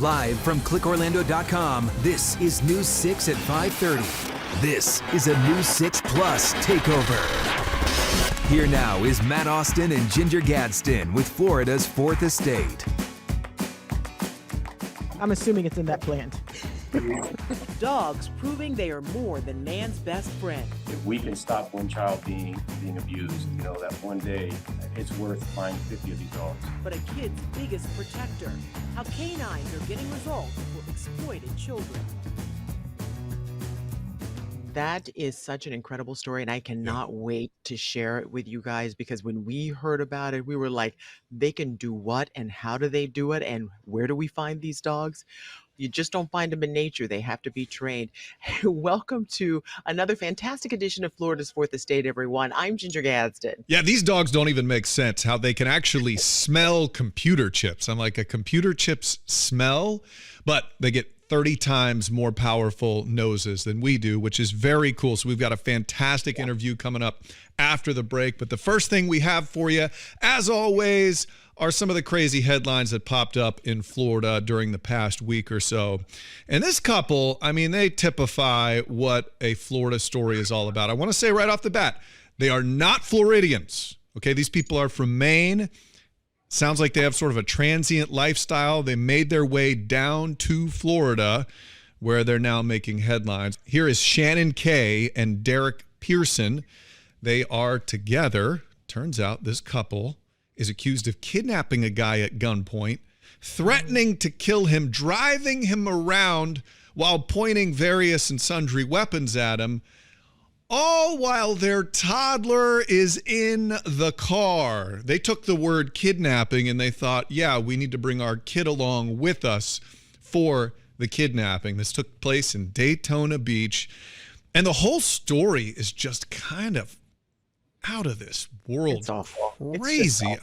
Live from clickorlando.com, this is News 6 at 5:30. This is a News 6 Plus takeover. Here now is Matt Austin and Ginger Gadsden with Florida's Fourth Estate. I'm assuming it's in that plant. Dogs proving they are more than man's best friend. If we can stop one child being abused, that one day, it's worth buying 50 of these dogs. But a kid's biggest protector. How canines are getting results for exploited children. That is such an incredible story, and I cannot wait to share it with you guys, because when we heard about it, we were like, they can do what and how do they do it and where do we find these dogs? You just don't find them in nature. They have to be trained. Welcome to another fantastic edition of Florida's Fourth Estate, everyone. I'm Ginger Gadsden. Yeah, these dogs don't even make sense, how they can actually smell computer chips. I'm like, a computer chip's smell, but they get 30 times more powerful noses than we do, which is very cool. So we've got a fantastic interview coming up after the break. But the first thing we have for you, as always, are some of the crazy headlines that popped up in Florida during the past week or so. And this couple, they typify what a Florida story is all about. I want to say right off the bat, they are not Floridians. Okay, these people are from Maine. Sounds like they have sort of a transient lifestyle. They made their way down to Florida, where they're now making headlines. Here is Shannon Kay and Derek Pearson. They are together. Turns out this couple is accused of kidnapping a guy at gunpoint, threatening to kill him, driving him around while pointing various and sundry weapons at him, all while their toddler is in the car. They took the word kidnapping and they thought, yeah, we need to bring our kid along with us for the kidnapping. This took place in Daytona Beach. And the whole story is just kind of out of this world. It's awful. Crazy.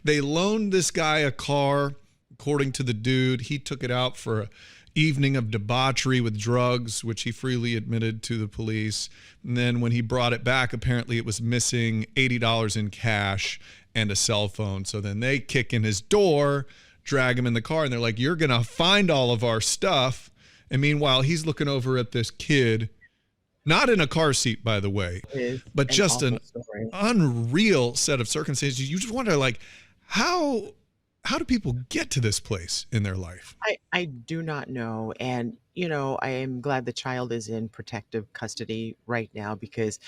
They loaned this guy a car, according to the dude. He took it out for an evening of debauchery with drugs, which he freely admitted to the police. And then when he brought it back, apparently it was missing $80 in cash and a cell phone. So then they kick in his door, drag him in the car, and they're like, you're going to find all of our stuff. And meanwhile, he's looking over at this kid, not in a car seat, by the way, but just an unreal set of circumstances. You just wonder, how do people get to this place in their life? I do not know. And, I am glad the child is in protective custody right now, because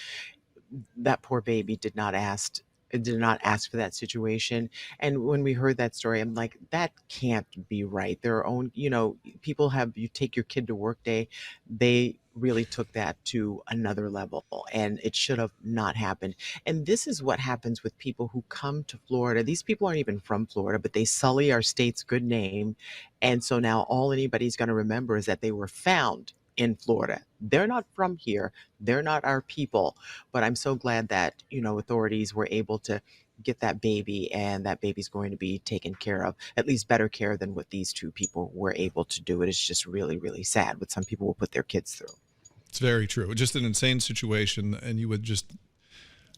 that poor baby did not ask for that situation. And when we heard that story, I'm like, that can't be right. Their own, people you take your kid to work day. They really took that to another level, and it should have not happened. And this is what happens with people who come to Florida. These people aren't even from Florida, but they sully our state's good name. And so now all anybody's going to remember is that they were found in Florida. They're not from here. They're not our people. But I'm so glad that, authorities were able to get that baby, and that baby's going to be taken care of, at least better care than what these two people were able to do. It is just really, really sad what some people will put their kids through. It's very true. Just an insane situation, and you would just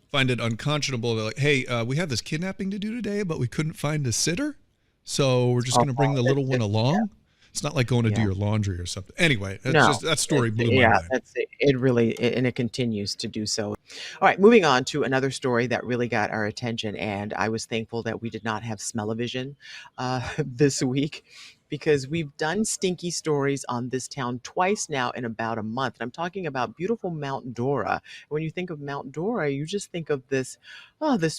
find it unconscionable. They're like, hey, we have this kidnapping to do today, but we couldn't find a sitter, so we're just going to bring the little one along. Yeah. It's not like going to do your laundry or something. Anyway, that story blew my mind. That's it. It really, and it continues to do so. All right, moving on to another story that really got our attention, and I was thankful that we did not have smell-o-vision this week, because we've done stinky stories on this town twice now in about a month. And I'm talking about beautiful Mount Dora. When you think of Mount Dora, you just think of this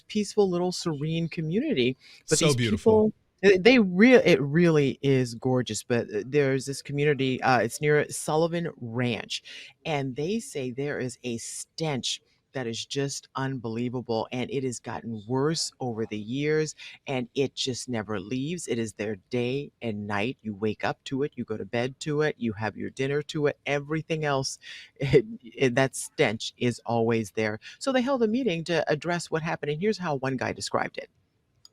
peaceful little serene community. But so these beautiful. It really is gorgeous. But there's this community, it's near Sullivan Ranch, and they say there is a stench that is just unbelievable, and it has gotten worse over the years, and it just never leaves. It is there day and night. You wake up to it, you go to bed to it, you have your dinner to it, everything else, that stench is always there. So they held a meeting to address what happened, and here's how one guy described it.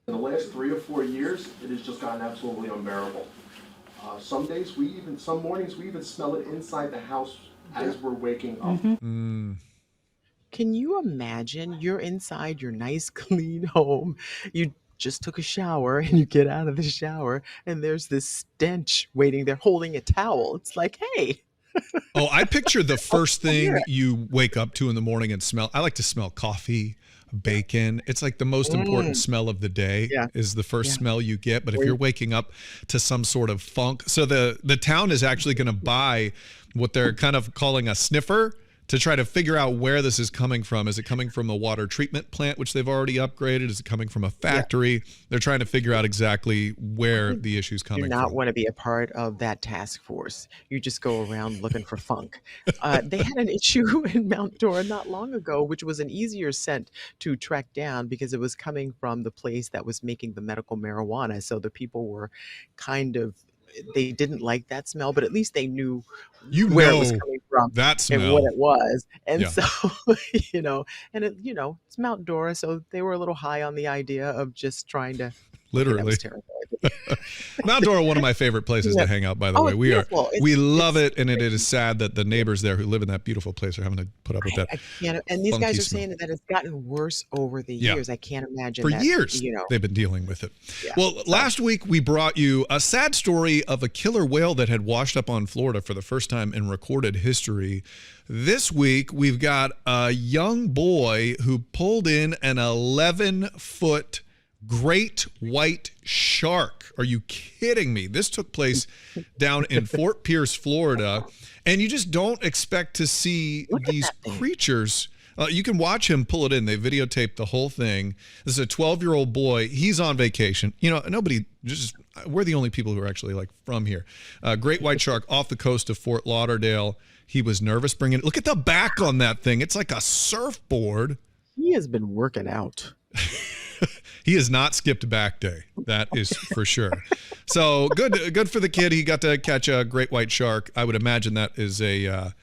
In the last 3 or 4 years, it has just gotten absolutely unbearable. Some mornings we even smell it inside the house as we're waking up. Mm-hmm. Can you imagine? You're inside your nice, clean home. You just took a shower and you get out of the shower and there's this stench waiting there holding a towel. It's like, hey, Oh, I picture the first come here. thing you wake up to in the morning and smell. I like to smell coffee, bacon. It's like the most important smell of the day Yeah. is the first Yeah. smell you get. But if Or you're waking up to some sort of funk, so the town is actually going to buy what they're kind of calling a sniffer to try to figure out where this is coming from. Is it coming from a water treatment plant, which they've already upgraded? Is it coming from a factory? They're trying to figure out exactly where the issue's do coming not from. want to be a part of that task force. You just go around looking for funk. They had an issue in Mount Dora not long ago, which was an easier scent to track down because it was coming from the place that was making the medical marijuana. So the people were kind of, they didn't like that smell, but at least they knew You where it was know coming from that and what smell. it was. And Yeah. so, and it's Mount Dora. So they were a little high on the idea of just trying to, okay, that Literally. was terrible. Mount Dora, one of my favorite places Yeah. to hang out, by the Oh, way. it's We beautiful. we love it, and it is sad that the neighbors there who live in that beautiful place are having to put up with that I can't, and these funky guys are smell. saying that it's gotten worse over the Yeah. years. I can't imagine For that, years, they've been dealing with it. Yeah. Well, last week we brought you a sad story of a killer whale that had washed up on Florida for the first time in recorded history. This week we've got a young boy who pulled in an 11-foot great white shark. Are you kidding me? This took place down in Fort Pierce, Florida, and you just don't expect to see Look at these that thing. creatures. You can watch him pull it in. They videotaped the whole thing. This is a 12-year-old boy. He's on vacation. We're the only people who are actually like from here. Great white shark off the coast of Fort Lauderdale. He was nervous bringing it. Look at the back on that thing. It's like a surfboard. He has been working out. He has not skipped back day. That is for sure. So good for the kid. He got to catch a great white shark. I would imagine that is a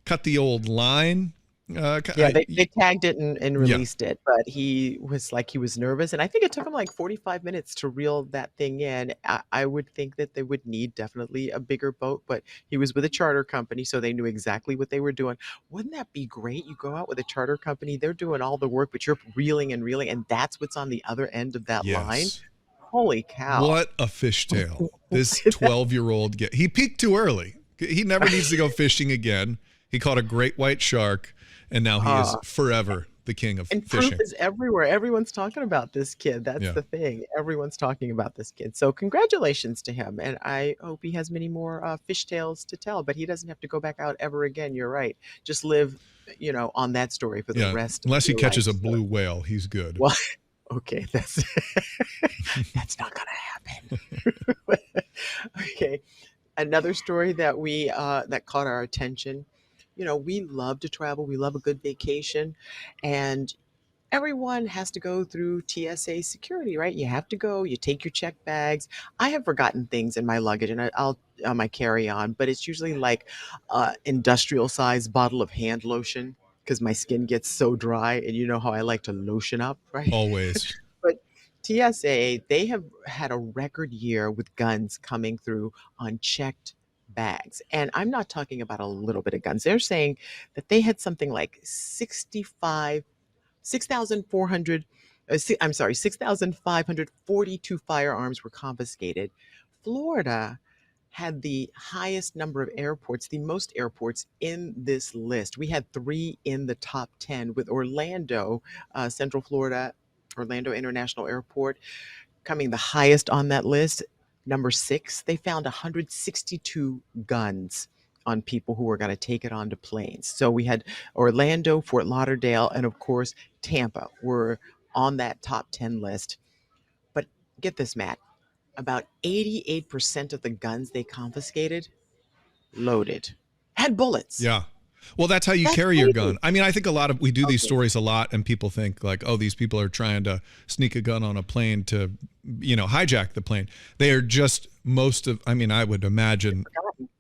cut the old line. Yeah, they tagged it and released it, but he was nervous, and I think it took him like 45 minutes to reel that thing in. I would think that they would need definitely a bigger boat, but he was with a charter company, so they knew exactly what they were doing. Wouldn't that be great? You go out with a charter company, they're doing all the work, but you're reeling, and that's what's on the other end of that line. Yes. Holy cow. What a fishtail. This 12-year-old he peaked too early. He never needs to go fishing again. He caught a great white shark, and now he is forever the king of And fishing. proof is everywhere. Everyone's talking about this kid. That's Yeah. the thing. Everyone's talking about this kid. So congratulations to him. And I hope he has many more fish tales to tell, but he doesn't have to go back out ever again. You're right. Just live, on that story for the rest Unless of he your catches life. a blue whale, he's good. Well, okay, that's that's not gonna happen. Okay. Another story that we that caught our attention. We love to travel, we love a good vacation, and everyone has to go through TSA security, right? You have to go, you take your check bags. I have forgotten things in my luggage and I'll on my carry-on, but it's usually like industrial size bottle of hand lotion because my skin gets so dry and you know how I like to lotion up, right? Always. But TSA, they have had a record year with guns coming through unchecked bags. And I'm not talking about a little bit of guns. They're saying that they had something like 6,542 firearms were confiscated. Florida had the highest number of airports, the most airports in this list. We had 3 in the top 10 with Orlando, Central Florida, Orlando International Airport coming the highest on that list. Number 6, they found 162 guns on people who were going to take it onto planes. So we had Orlando, Fort Lauderdale, and of course, Tampa were on that top 10 list. But get this, Matt, about 88% of the guns they confiscated loaded, had bullets. Yeah. Well, that's how you That's carry your crazy. gun. I mean, I think we do these Okay. stories a lot, and people think like, oh, these people are trying to sneak a gun on a plane to, hijack the plane. They are just I would imagine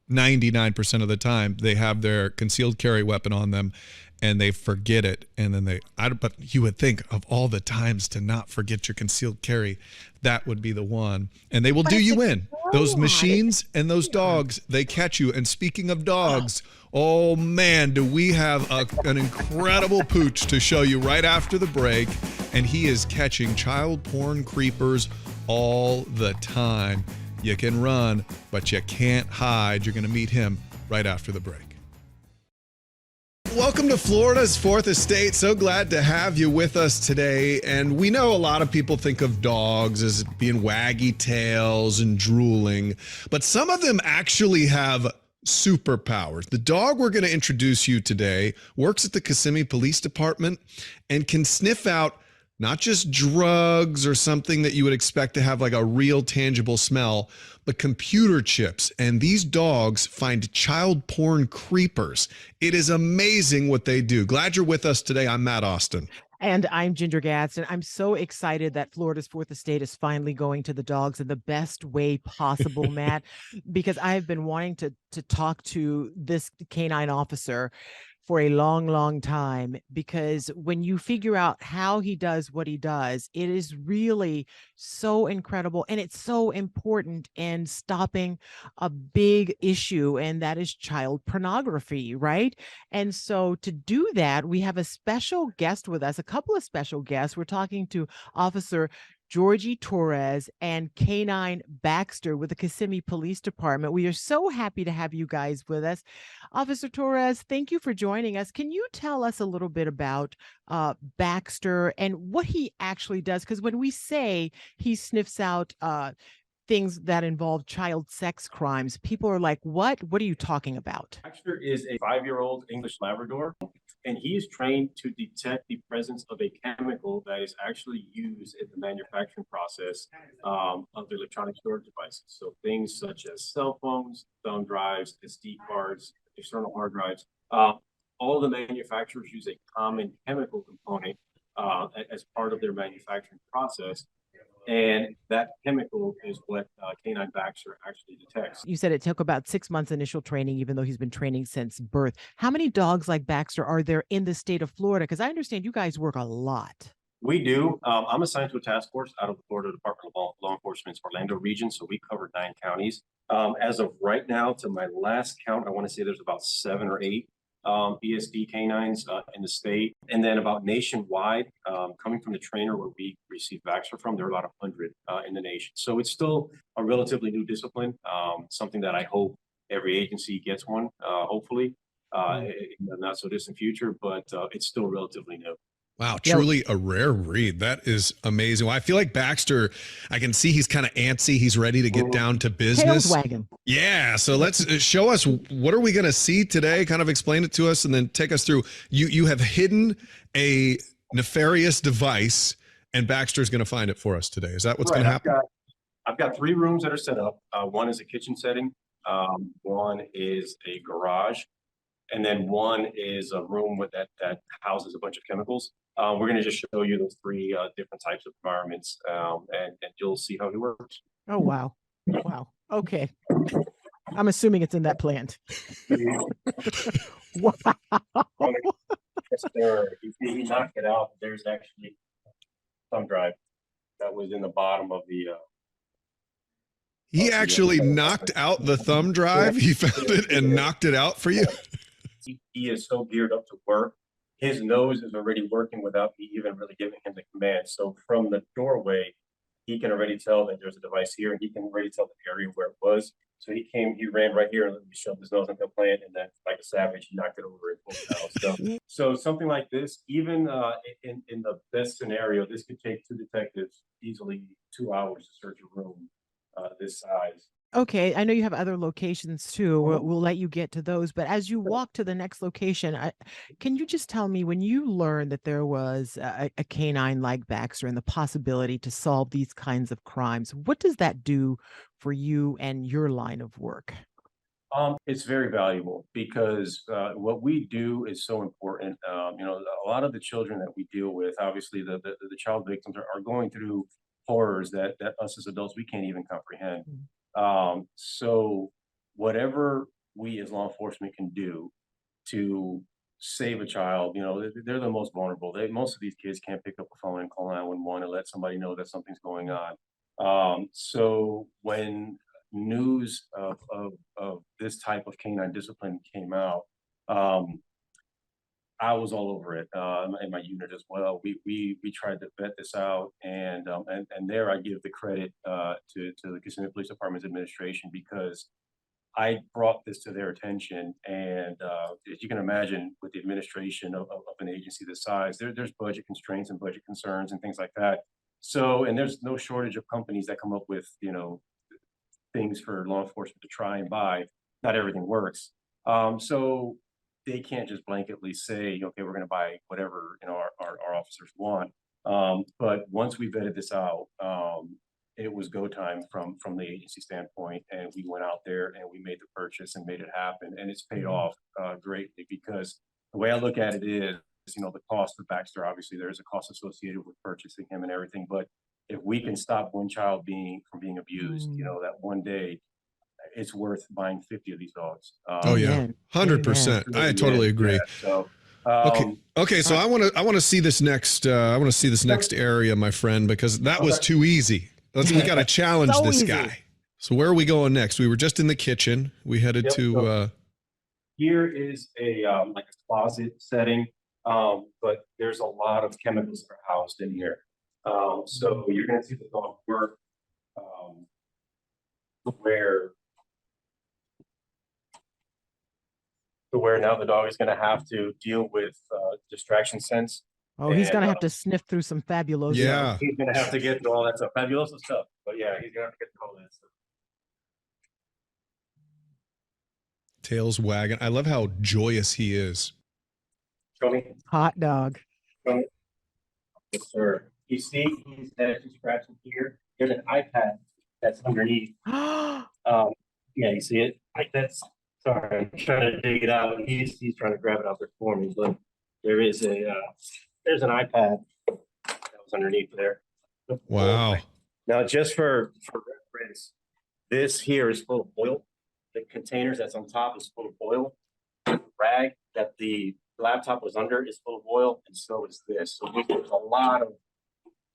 99% of the time they have their concealed carry weapon on them and they forget it. And then but you would think of all the times to not forget your concealed carry, that would be the one. And they will do it's you a in. Those fraud. machines and those dogs, they catch you. And speaking of dogs, oh man, do we have an incredible pooch to show you right after the break. and he is catching child porn creepers all the time. You can run, but you can't hide. You're going to meet him right after the break. Welcome to Florida's Fourth Estate. So glad to have you with us today. And we know a lot of people think of dogs as being waggy tails and drooling, but some of them actually have superpowers. The dog we're going to introduce you today works at the Kissimmee Police Department and can sniff out not just drugs or something that you would expect to have like a real tangible smell, but computer chips. And these dogs find child porn creepers. It is amazing what they do. Glad you're with us today. I'm Matt Austin. And I'm Ginger Gadsden. I'm so excited that Florida's Fourth Estate is finally going to the dogs in the best way possible, Matt, because I have been wanting to talk to this canine officer for a long, long time, because when you figure out how he does what he does, it is really so incredible. And it's so important in stopping a big issue, and that is child pornography, right? And so to do that, we have a special guest with us, a couple of special guests. We're talking to Officer Georgie Torres and Canine Baxter with the Kissimmee Police Department. We are so happy to have you guys with us. Officer Torres, thank you for joining us. Can you tell us a little bit about Baxter and what he actually does? Because when we say he sniffs out things that involve child sex crimes, people are like, what? What are you talking about? Baxter is a 5-year-old English Labrador, and he is trained to detect the presence of a chemical that is actually used in the manufacturing process of the electronic storage devices. So things such as cell phones, thumb drives, SD cards, external hard drives. All the manufacturers use a common chemical component as part of their manufacturing process. And that chemical is what Canine Baxter actually detects. You said it took about 6 months initial training, even though he's been training since birth. How many dogs like Baxter are there in the state of Florida? Because I understand you guys work a lot. We do. I'm assigned to a task force out of the Florida Department of Law Enforcement's Orlando region, so we cover 9 counties. As of right now, to my last count, I want to say there's about 7 or 8 BSD canines in the state, and then about nationwide, coming from the trainer where we received Baxter from, there are about 100 in the nation. So it's still a relatively new discipline, something that I hope every agency gets one, hopefully, in the not so distant future, but it's still relatively new. Wow, truly a rare breed. That is amazing. Well, I feel like Baxter, I can see he's kind of antsy. He's ready to get down to business. Tails wagging. Yeah, so let's show us, what are we going to see today? Kind of explain it to us and then take us through. You have hidden a nefarious device, and Baxter's going to find it for us today. Is that what's going to happen? I've got 3 rooms that are set up. One is a kitchen setting. One is a garage. And then one is a room with that houses a bunch of chemicals. We're going to just show you those 3 different types of environments, and you'll see how it works. Oh, wow. Wow. Okay. I'm assuming it's in that plant. Wow. Yes, sir. He knocked it out. There's actually a thumb drive that was in the bottom of the... He actually knocked out the thumb drive? He found it and knocked it out for you? He is so geared up to work. His nose is already working without me even really giving him the command. So from the doorway, he can already tell that there's a device here, and he can already tell the area where it was. So he ran right here and let me shove his nose into the plant, and then like a savage, he knocked it over and pulled it out. So something like this, even in the best scenario, this could take 2 detectives easily 2 hours to search a room this size. Okay, I know you have other locations too. We'll let you get to those. But as you walk to the next location, can you just tell me, when you learned that there was a canine like Baxter and the possibility to solve these kinds of crimes, what does that do for you and your line of work? It's very valuable because what we do is so important. A lot of the children that we deal with, obviously the child victims are going through horrors that us as adults, we can't even comprehend. So whatever we as law enforcement can do to save a child, they're the most vulnerable. Most of these kids can't pick up a phone and call 911 and let somebody know that something's going on. So when news of this type of canine discipline came out, I was all over it in my unit as well. We tried to vet this out, and there I give the credit to the Kissimmee Police Department's administration, because I brought this to their attention, and as you can imagine, with the administration of an agency this size, there's budget constraints and budget concerns and things like that. So, and there's no shortage of companies that come up with, things for law enforcement to try and buy. Not everything works. So they can't just blanketly say, okay, we're going to buy whatever our officers want. But once we vetted this out, it was go time from the agency standpoint, and we went out there and we made the purchase and made it happen, and it's paid off greatly, because the way I look at it is, the cost of Baxter, obviously there is a cost associated with purchasing him and everything, but if we can stop one child from being abused, that one day, it's worth buying 50 of these dogs. Oh yeah, 100%. I totally agree. So. Okay. So I want to see this next. I want to see this next area, my friend, because that was too easy. We got to challenge this guy. So where are we going next? We were just in the kitchen. We headed to. Here is a like a closet setting, but there's a lot of chemicals that are housed in here. So you're going to see the dog work where now the dog is going to have to deal with distraction sense. Oh, he's going to have to sniff through some Fabuloso. Yeah. He's going to have to get through all that stuff. Fabuloso stuff. But yeah, he's going to have to get through all that stuff. Tails wagging. I love how joyous he is. Show me. Hot dog. Show me. Yes, sir. You see, he's actually scratching here. There's an iPad that's underneath. Yeah, you see it? Like that's. Sorry, I'm trying to dig it out. He's trying to grab it out there for me, but there's an iPad that was underneath there. Wow. Now, just for reference, this here is full of oil. The containers that's on top is full of oil. The rag that the laptop was under is full of oil, and so is this. So there's a lot of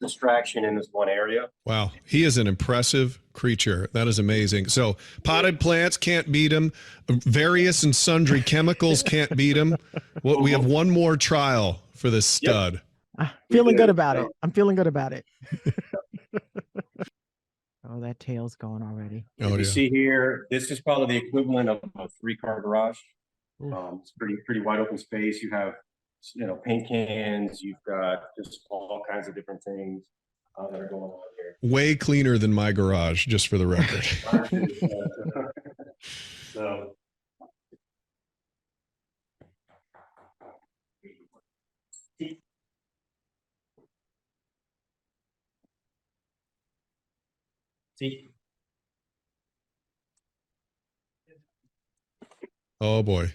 distraction in this one area. Wow. He is an impressive creature. That is amazing. So potted plants can't beat him. Various and sundry chemicals can't beat him. Well, we have one more trial for this stud. Yep. Feeling good about it. I'm feeling good about it. Oh, that tail's going already. Oh, you see here, this is probably the equivalent of a 3-car garage. It's pretty wide open space. You have paint cans, you've got just all kinds of different things that are going on here. Way cleaner than my garage, just for the record. So, see. Oh boy.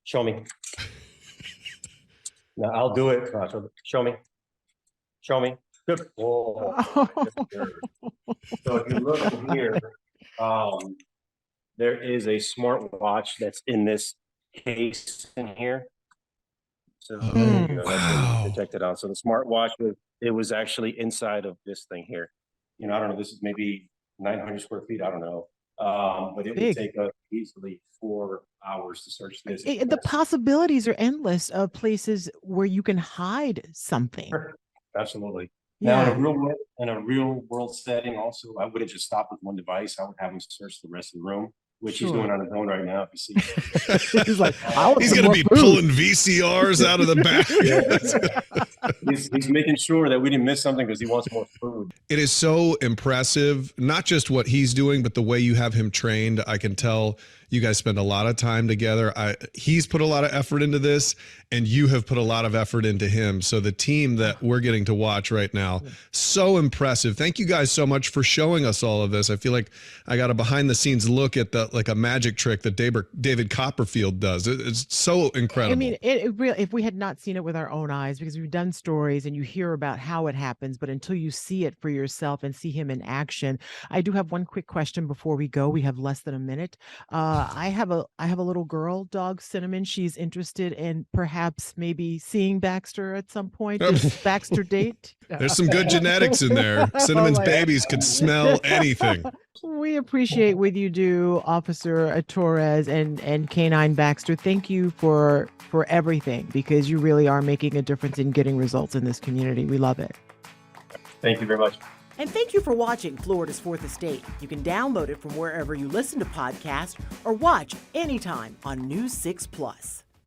Show me. No, I'll do it. Show me. Show me. Good. Whoa. So if you look here, there is a smartwatch that's in this case in here. So wow. that's protected out. So the smartwatch was actually inside of this thing here. I don't know. This is maybe 900 square feet. I don't know. But it would take us easily 4 hours to search this. The possibilities are endless of places where you can hide something. Absolutely. Yeah. Now, in a real world setting, also, I wouldn't just stop with one device. I would have him search the rest of the room, which he's doing on his own right now. If you see, he's like, he's going to be pulling VCRs out of the back. He's making sure that we didn't miss something because he wants more food. It is so impressive, not just what he's doing, but the way you have him trained. I can tell you guys spend a lot of time together. He's put a lot of effort into this, and you have put a lot of effort into him. So the team that we're getting to watch right now, so impressive. Thank you guys so much for showing us all of this. I feel like I got a behind the scenes look at a magic trick that David Copperfield does. It's so incredible. I mean, it really, if we had not seen it with our own eyes, because we've done stories and you hear about how it happens, but until you see it for yourself and see him in action. I do have one quick question before we go. We have less than a minute. I have a little girl dog, Cinnamon. She's interested in perhaps maybe seeing Baxter at some point. This Baxter date. There's some good genetics in there. Cinnamon's babies could smell anything. We appreciate what you do, Officer Torres and Canine Baxter. Thank you for everything, because you really are making a difference in getting results in this community. We love it. Thank you very much. And thank you for watching Florida's Fourth Estate. You can download it from wherever you listen to podcasts or watch anytime on News 6 Plus.